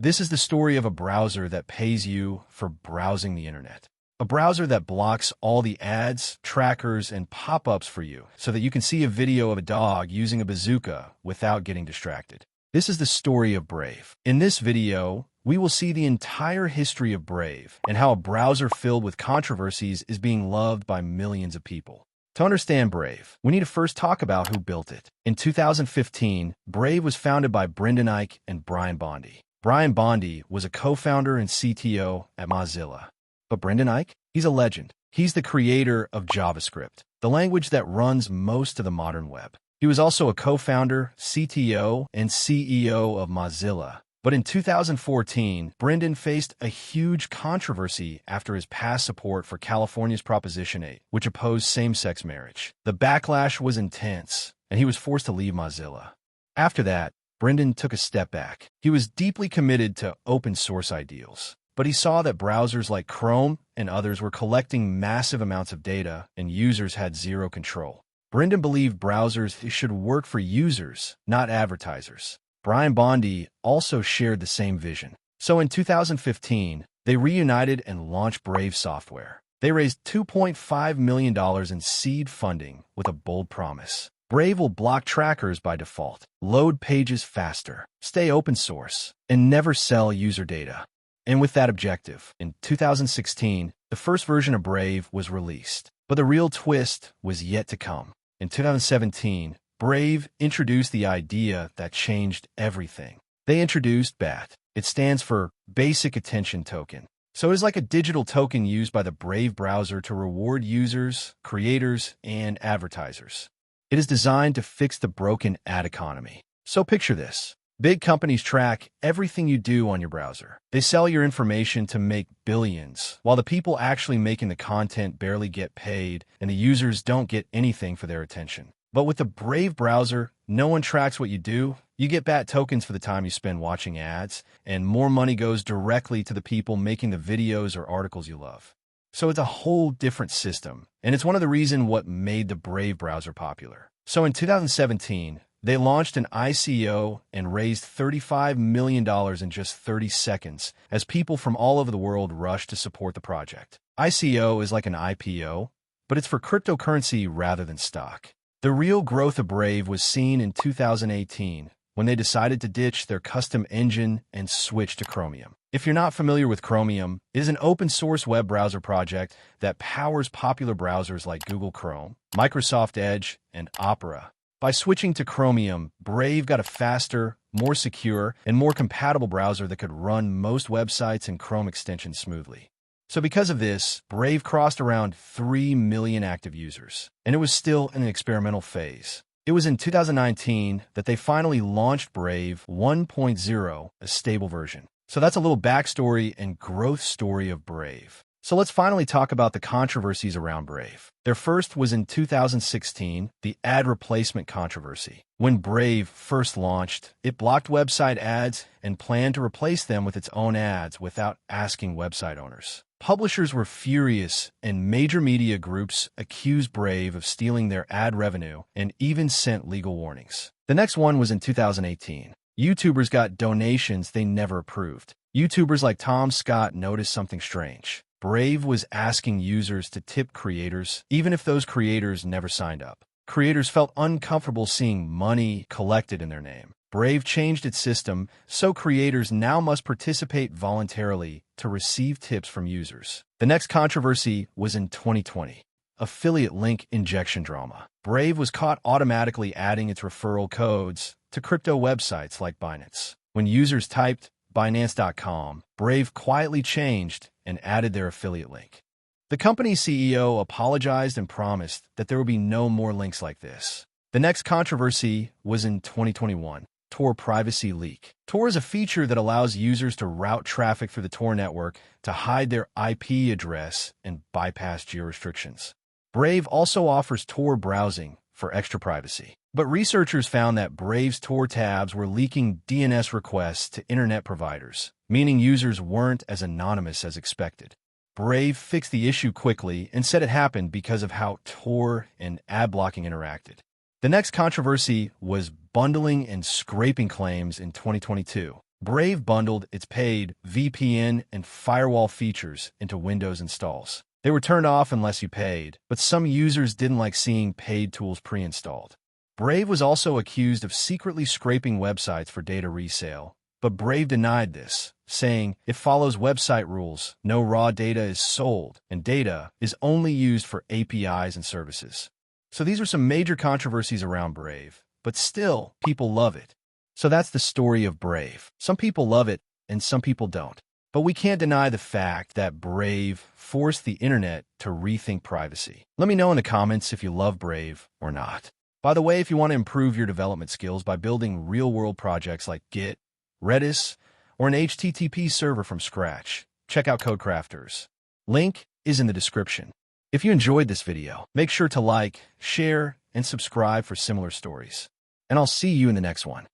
This is the story of a browser that pays you for browsing the internet. A browser that blocks all the ads, trackers, and pop-ups for you so that you can see a video of a dog using a bazooka without getting distracted. This is the story of Brave. In this video, we will see the entire history of Brave and how a browser filled with controversies is being loved by millions of people. To understand Brave, we need to first talk about who built it. In 2015, Brave was founded by Brendan Eich and Brian Bondi. Brian Bondi was a co-founder and CTO at Mozilla. But Brendan Eich? He's a legend. He's the creator of JavaScript, the language that runs most of the modern web. He was also a co-founder, CTO, and CEO of Mozilla. But in 2014, Brendan faced a huge controversy after his past support for California's Proposition 8, which opposed same-sex marriage. The backlash was intense, and he was forced to leave Mozilla. After that, Brendan took a step back. He was deeply committed to open-source ideals, but he saw that browsers like Chrome and others were collecting massive amounts of data, and users had zero control. Brendan believed browsers should work for users, not advertisers. Brian Bondi also shared the same vision. So in 2015, they reunited and launched Brave Software. They raised $2.5 million in seed funding with a bold promise. Brave will block trackers by default, load pages faster, stay open source, and never sell user data. And with that objective, in 2016, the first version of Brave was released. But the real twist was yet to come. In 2017, Brave introduced the idea that changed everything. They introduced BAT. It stands for Basic Attention Token. So it is like a digital token used by the Brave browser to reward users, creators, and advertisers. It is designed to fix the broken ad economy. So picture this. Big companies track everything you do on your browser. They sell your information to make billions, while the people actually making the content barely get paid, and the users don't get anything for their attention. But with the Brave browser, no one tracks what you do. You get BAT tokens for the time you spend watching ads, and more money goes directly to the people making the videos or articles you love. So it's a whole different system, and it's one of the reasons what made the Brave browser popular. So in 2017, they launched an ICO and raised $35 million in just 30 seconds as people from all over the world rushed to support the project. ICO is like an IPO, but it's for cryptocurrency rather than stock. The real growth of Brave was seen in 2018 when they decided to ditch their custom engine and switch to Chromium. If you're not familiar with Chromium, it is an open-source web browser project that powers popular browsers like Google Chrome, Microsoft Edge, and Opera. By switching to Chromium, Brave got a faster, more secure, and more compatible browser that could run most websites and Chrome extensions smoothly. So because of this, Brave crossed around 3 million active users, and it was still in an experimental phase. It was in 2019 that they finally launched Brave 1.0, a stable version. So that's a little backstory and growth story of Brave. So let's finally talk about the controversies around Brave. Their first was in 2016, the ad replacement controversy. When Brave first launched, it blocked website ads and planned to replace them with its own ads without asking website owners. Publishers were furious, and major media groups accused Brave of stealing their ad revenue and even sent legal warnings. The next one was in 2018. YouTubers got donations they never approved. YouTubers like Tom Scott noticed something strange. Brave was asking users to tip creators, even if those creators never signed up. Creators felt uncomfortable seeing money collected in their name. Brave changed its system, so creators now must participate voluntarily to receive tips from users. The next controversy was in 2020. Affiliate link injection drama. Brave was caught automatically adding its referral codes to crypto websites like Binance. When users typed Binance.com, Brave quietly changed and added their affiliate link. The company's CEO apologized and promised that there would be no more links like this. The next controversy was in 2021. Tor privacy leak. Tor is a feature that allows users to route traffic through the Tor network to hide their IP address and bypass geo-restrictions. Brave also offers Tor browsing for extra privacy. But researchers found that Brave's Tor tabs were leaking DNS requests to internet providers, meaning users weren't as anonymous as expected. Brave fixed the issue quickly and said it happened because of how Tor and ad blocking interacted. The next controversy was bundling and scraping claims in 2022. Brave bundled its paid VPN and firewall features into Windows installs. They were turned off unless you paid, but some users didn't like seeing paid tools pre-installed. Brave was also accused of secretly scraping websites for data resale, but Brave denied this, saying it follows website rules, no raw data is sold, and data is only used for APIs and services. So these are some major controversies around Brave, but still, people love it. So that's the story of Brave. Some people love it, and some people don't. But we can't deny the fact that Brave forced the internet to rethink privacy. Let me know in the comments if you love Brave or not. By the way, if you want to improve your development skills by building real-world projects like Git, Redis, or an HTTP server from scratch, check out Codecrafters. Link is in the description. If you enjoyed this video, make sure to like, share, and subscribe for similar stories. And I'll see you in the next one.